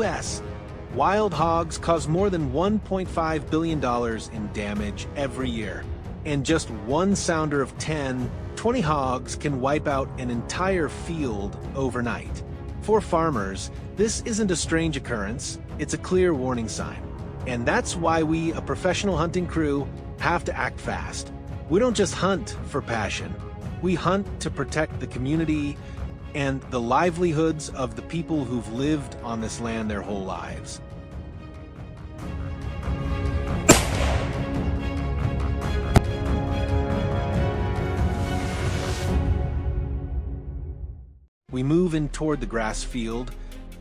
U.S., wild hogs cause more than $1.5 billion in damage every year. And just one sounder of 20 hogs can wipe out an entire field overnight. For farmers, this isn't a strange occurrence, it's a clear warning sign. And that's why we, a professional hunting crew, have to act fast. We don't just hunt for passion. We hunt to protect the community and the livelihoods of the people who've lived on this land their whole lives. We move in toward the grass field,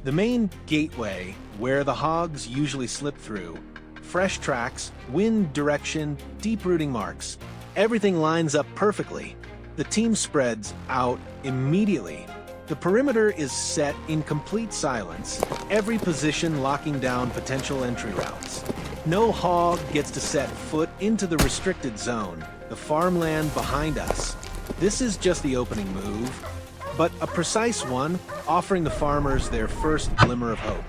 the main gateway where the hogs usually slip through. Fresh tracks, wind direction, deep-rooting marks. Everything lines up perfectly. The team spreads out immediately. The perimeter is set in complete silence, every position locking down potential entry routes. No hog gets to set foot into the restricted zone, the farmland behind us. This is just the opening move, but a precise one, offering the farmers their first glimmer of hope.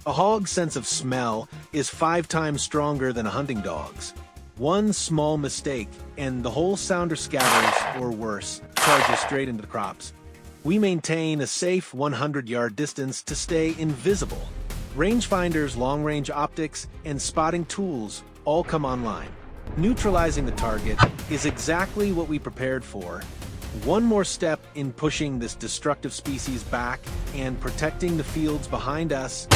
A hog's sense of smell is 5 times stronger than a hunting dog's. One small mistake, and the whole sounder scatters, or worse, charges straight into the crops. We maintain a safe 100-yard distance to stay invisible. Rangefinders, long-range optics, and spotting tools all come online. Neutralizing the target is exactly what we prepared for. One more step in pushing this destructive species back and protecting the fields behind us.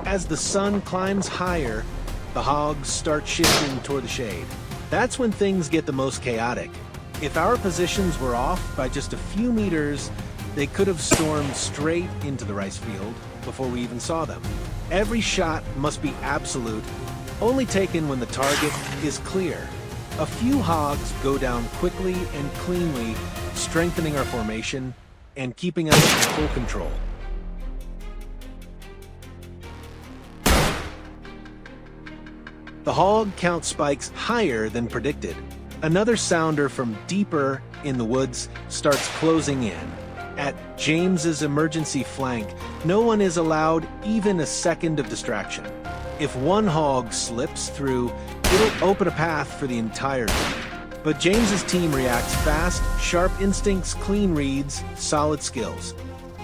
As the sun climbs higher, the hogs start shifting toward the shade. That's when things get the most chaotic. If our positions were off by just a few meters, they could have stormed straight into the rice field before we even saw them. Every shot must be absolute, only taken when the target is clear. A few hogs go down quickly and cleanly, strengthening our formation and keeping us in full control. The hog count spikes higher than predicted. Another sounder from deeper in the woods starts closing in. At James's emergency flank, no one is allowed even a second of distraction. If one hog slips through, it'll open a path for the entire group. But James's team reacts fast, sharp instincts, clean reads, solid skills.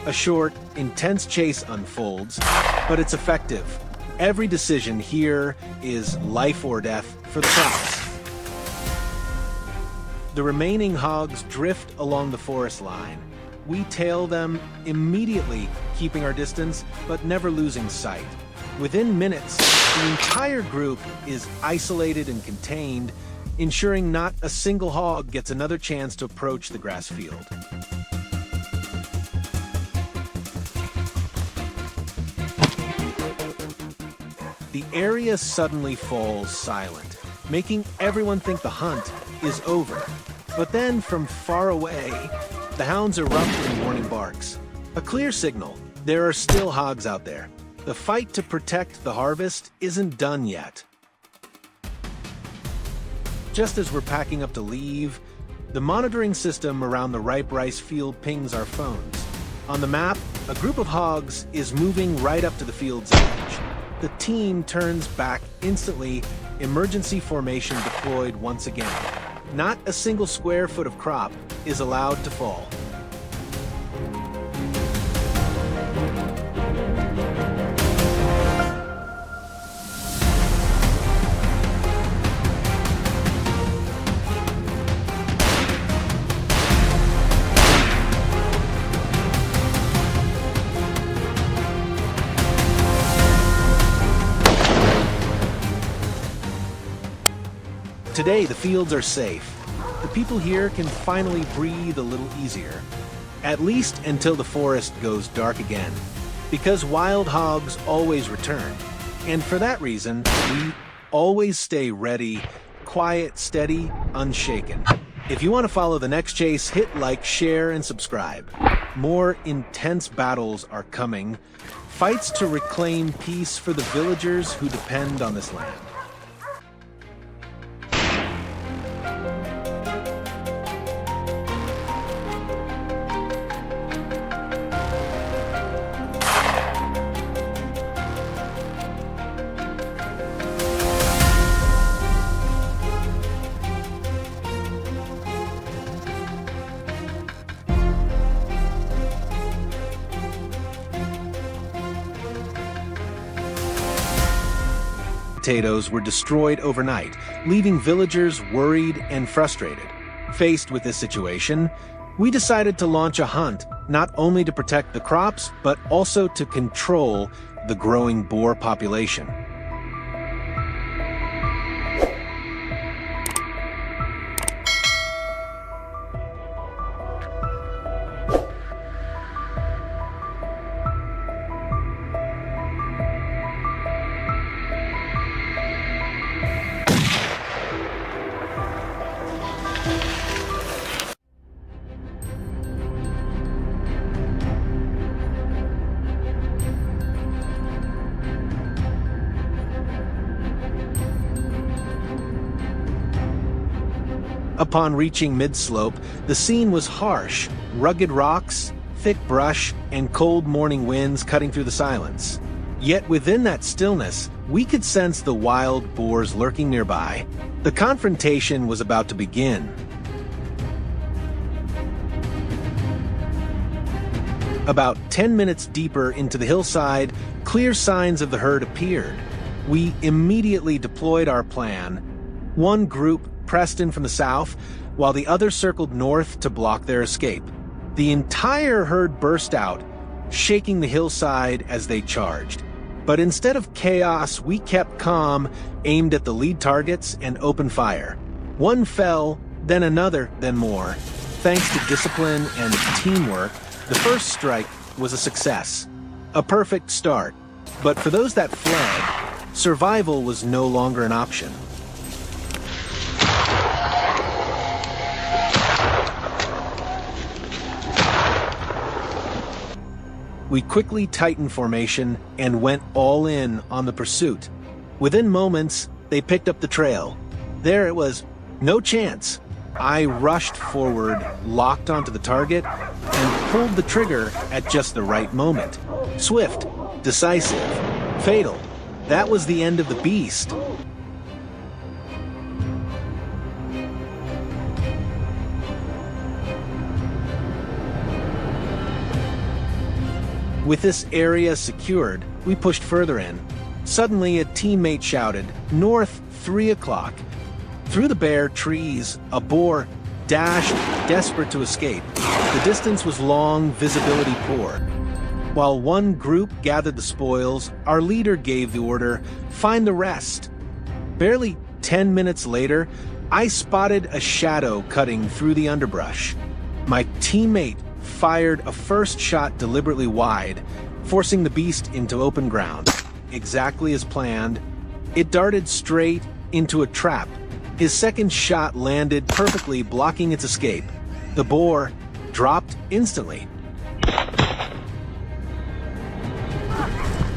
A short, intense chase unfolds, but it's effective. Every decision here is life or death for the crops. The remaining hogs drift along the forest line. We tail them immediately, keeping our distance, but never losing sight. Within minutes, the entire group is isolated and contained, ensuring not a single hog gets another chance to approach the grass field. The area suddenly falls silent, making everyone think the hunt is over. But then, from far away, the hounds erupt in warning barks. A clear signal. There are still hogs out there. The fight to protect the harvest isn't done yet. Just as we're packing up to leave, the monitoring system around the ripe rice field pings our phones. On the map, a group of hogs is moving right up to the field's edge. The team turns back instantly, emergency formation deployed once again. Not a single square foot of crop is allowed to fall. Today, the fields are safe. The people here can finally breathe a little easier. At least until the forest goes dark again. Because wild hogs always return. And for that reason, we always stay ready, quiet, steady, unshaken. If you want to follow the next chase, hit like, share, and subscribe. More intense battles are coming. Fights to reclaim peace for the villagers who depend on this land. Potatoes were destroyed overnight, leaving villagers worried and frustrated. Faced with this situation, we decided to launch a hunt, not only to protect the crops, but also to control the growing boar population. Upon reaching mid-slope, the scene was harsh. Rugged rocks, thick brush, and cold morning winds cutting through the silence. Yet within that stillness, we could sense the wild boars lurking nearby. The confrontation was about to begin. About 10 minutes deeper into the hillside, clear signs of the herd appeared. We immediately deployed our plan. One group pressed in from the south, while the other circled north to block their escape. The entire herd burst out, shaking the hillside as they charged. But instead of chaos, we kept calm, aimed at the lead targets, and opened fire. One fell, then another, then more. Thanks to discipline and teamwork, the first strike was a success. A perfect start. But for those that fled, survival was no longer an option. We quickly tightened formation and went all in on the pursuit. Within moments, they picked up the trail. There it was, no chance. I rushed forward, locked onto the target, and pulled the trigger at just the right moment. Swift, decisive, fatal. That was the end of the beast. With this area secured, we pushed further in. Suddenly, a teammate shouted, "North, 3 o'clock." Through the bare trees, a boar dashed, desperate to escape. The distance was long, visibility poor. While one group gathered the spoils, our leader gave the order, "Find the rest." Barely 10 minutes later, I spotted a shadow cutting through the underbrush. My teammate fired a first shot deliberately wide, forcing the beast into open ground. Exactly as planned, it darted straight into a trap. His second shot landed perfectly, blocking its escape. The boar dropped instantly.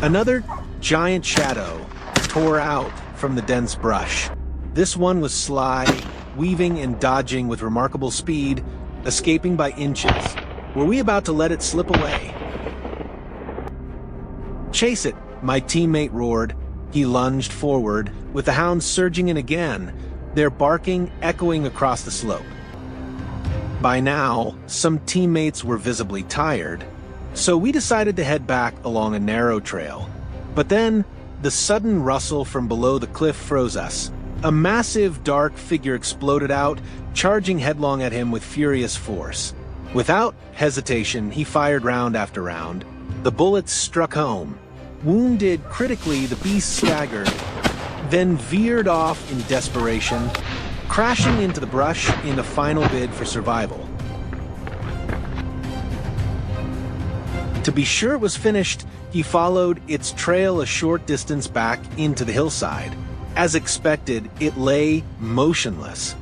Another giant shadow tore out from the dense brush. This one was sly, weaving and dodging with remarkable speed, escaping by inches. Were we about to let it slip away? "Chase it," my teammate roared. He lunged forward, with the hounds surging in again, their barking echoing across the slope. By now, some teammates were visibly tired, so we decided to head back along a narrow trail. But then, the sudden rustle from below the cliff froze us. A massive dark figure exploded out, charging headlong at him with furious force. Without hesitation, he fired round after round. The bullets struck home. Wounded critically, the beast staggered, then veered off in desperation. crashing into the brush in a final bid for survival. To be sure it was finished, he followed its trail a short distance back into the hillside. As expected, it lay motionless.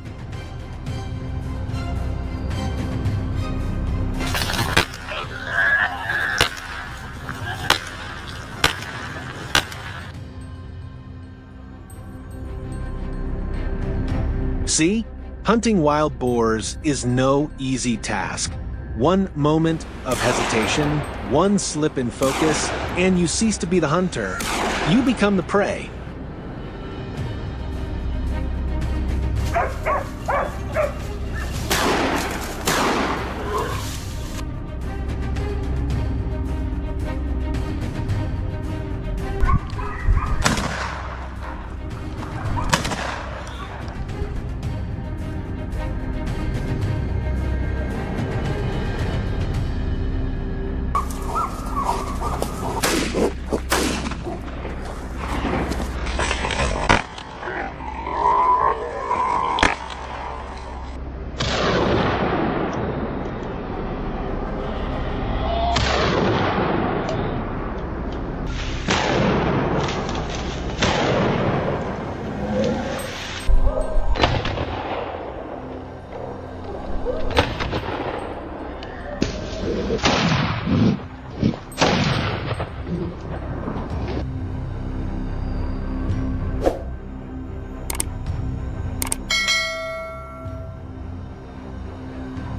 See, hunting wild boars is no easy task. One moment of hesitation, one slip in focus, and you cease to be the hunter. You become the prey.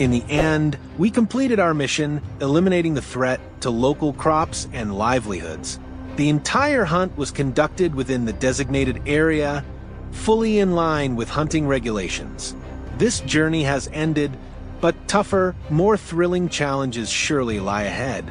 In the end, we completed our mission, eliminating the threat to local crops and livelihoods. The entire hunt was conducted within the designated area, fully in line with hunting regulations. This journey has ended, but tougher, more thrilling challenges surely lie ahead.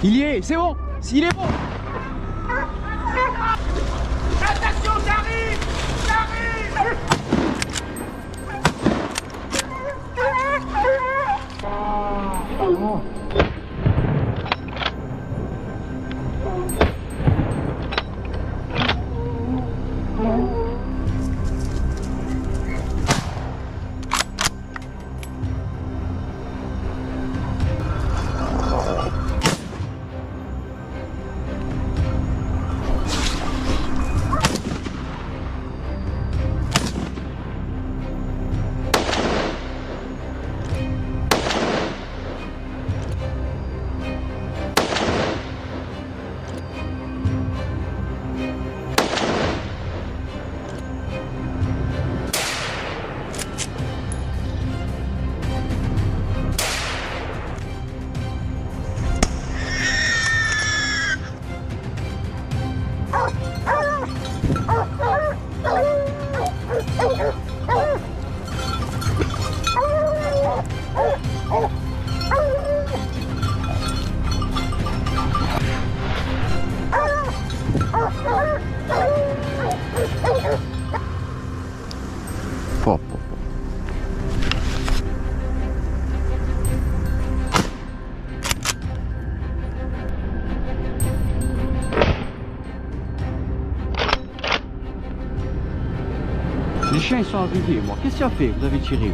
Il y est, c'est bon. S'il est bon. Attention, j'arrive. J'arrive. Les chiens ils sont arrivés, moi. Qu'est-ce qu'il a fait? Vous avez tiré où?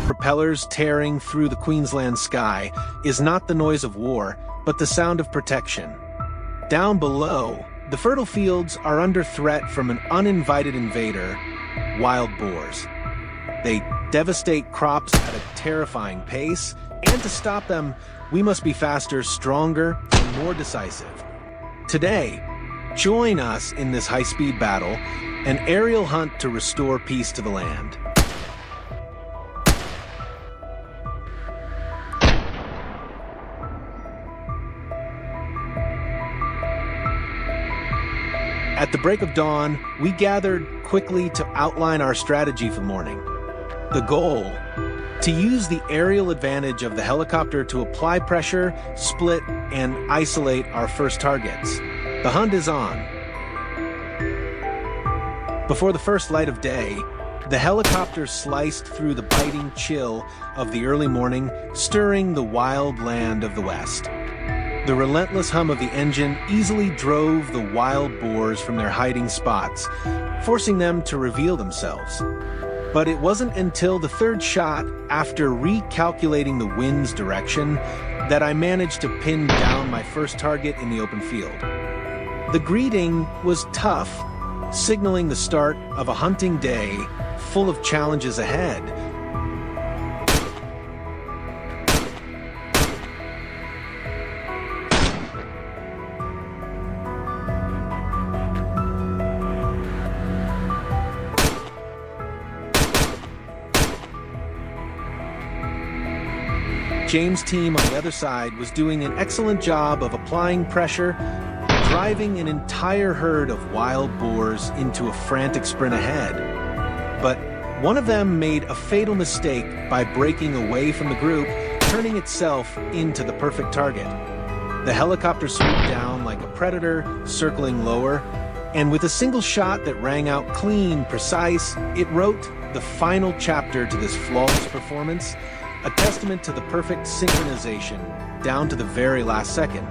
Propellers tearing through the Queensland sky is not the noise of war, but the sound of protection. Down below, the fertile fields are under threat from an uninvited invader, wild boars. They devastate crops at a terrifying pace, and to stop them, we must be faster, stronger, and more decisive. Today, join us in this high-speed battle, an aerial hunt to restore peace to the land. At the break of dawn, we gathered quickly to outline our strategy for the morning. The goal: to use the aerial advantage of the helicopter to apply pressure, split, and isolate our first targets. The hunt is on. Before the first light of day, the helicopter sliced through the biting chill of the early morning, stirring the wild land of the west. The relentless hum of the engine easily drove the wild boars from their hiding spots, forcing them to reveal themselves. But it wasn't until the third shot, after recalculating the wind's direction, that I managed to pin down my first target in the open field. The greeting was tough, signaling the start of a hunting day full of challenges ahead. James' team on the other side was doing an excellent job of applying pressure, driving an entire herd of wild boars into a frantic sprint ahead. But one of them made a fatal mistake by breaking away from the group, turning itself into the perfect target. The helicopter swooped down like a predator, circling lower, and with a single shot that rang out clean, precise, it wrote the final chapter to this flawless performance, a testament to the perfect synchronization, down to the very last second.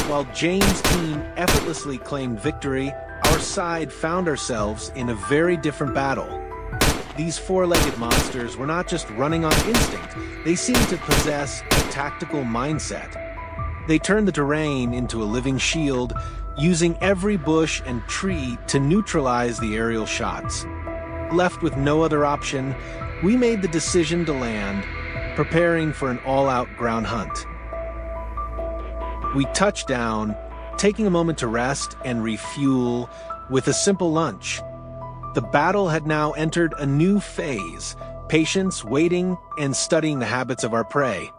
While James' team effortlessly claimed victory, our side found ourselves in a very different battle. These four-legged monsters were not just running on instinct, they seemed to possess a tactical mindset. They turned the terrain into a living shield, using every bush and tree to neutralize the aerial shots. Left with no other option, we made the decision to land, preparing for an all-out ground hunt. We touched down, taking a moment to rest and refuel with a simple lunch. The battle had now entered a new phase, patience, waiting, and studying the habits of our prey.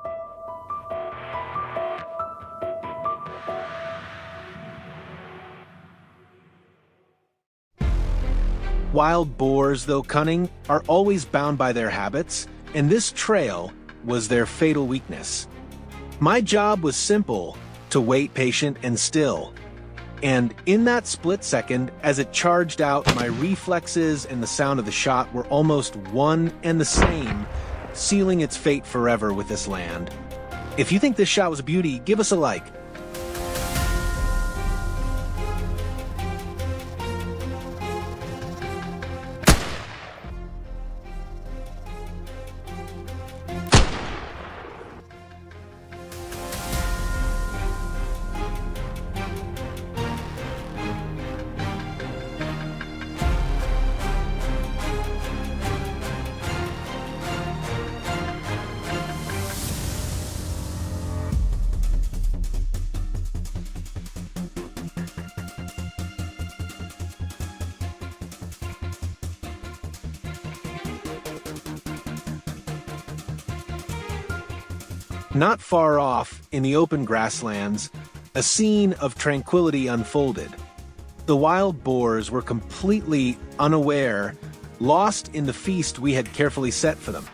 Wild boars, though cunning, are always bound by their habits, and this trail was their fatal weakness. My job was simple, to wait patient and still. And in that split second, as it charged out, my reflexes and the sound of the shot were almost one and the same, sealing its fate forever with this land. If you think this shot was a beauty, give us a like. Not far off, in the open grasslands, a scene of tranquility unfolded. The wild boars were completely unaware, lost in the feast we had carefully set for them.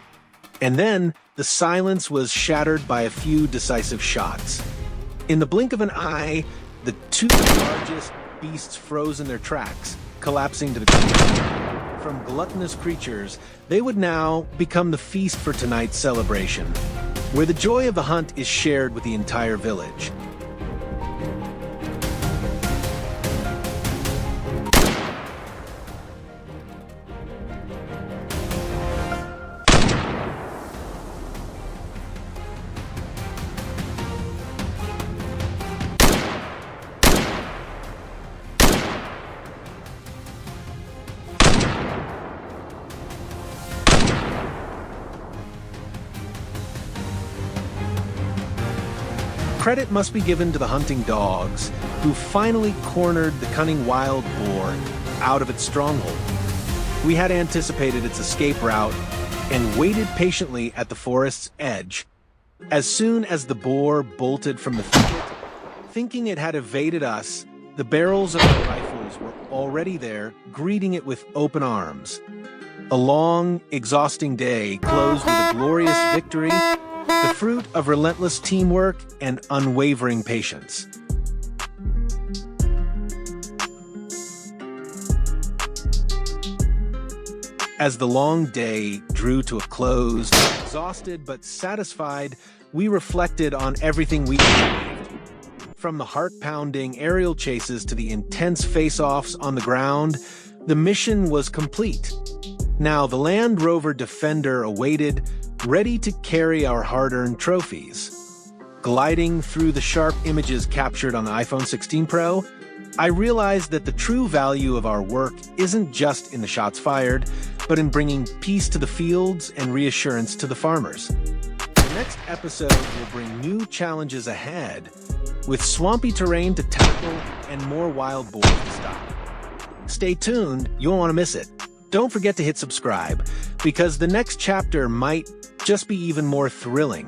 And then, the silence was shattered by a few decisive shots. In the blink of an eye, the two largest beasts froze in their tracks, collapsing to the ground. From gluttonous creatures, they would now become the feast for tonight's celebration, where the joy of the hunt is shared with the entire village. Credit must be given to the hunting dogs, who finally cornered the cunning wild boar out of its stronghold. We had anticipated its escape route and waited patiently at the forest's edge. As soon as the boar bolted from the thicket, thinking it had evaded us, the barrels of our rifles were already there, greeting it with open arms. A long, exhausting day closed with a glorious victory, the fruit of relentless teamwork and unwavering patience. As the long day drew to a close, exhausted but satisfied, we reflected on everything we achieved. From the heart-pounding aerial chases to the intense face-offs on the ground, the mission was complete. Now the Land Rover Defender awaited, ready to carry our hard-earned trophies. Gliding through the sharp images captured on the iPhone 16 Pro, I realized that the true value of our work isn't just in the shots fired, but in bringing peace to the fields and reassurance to the farmers. The next episode will bring new challenges ahead, with swampy terrain to tackle and more wild boars to stop. Stay tuned, you won't want to miss it. Don't forget to hit subscribe, because the next chapter might just be even more thrilling.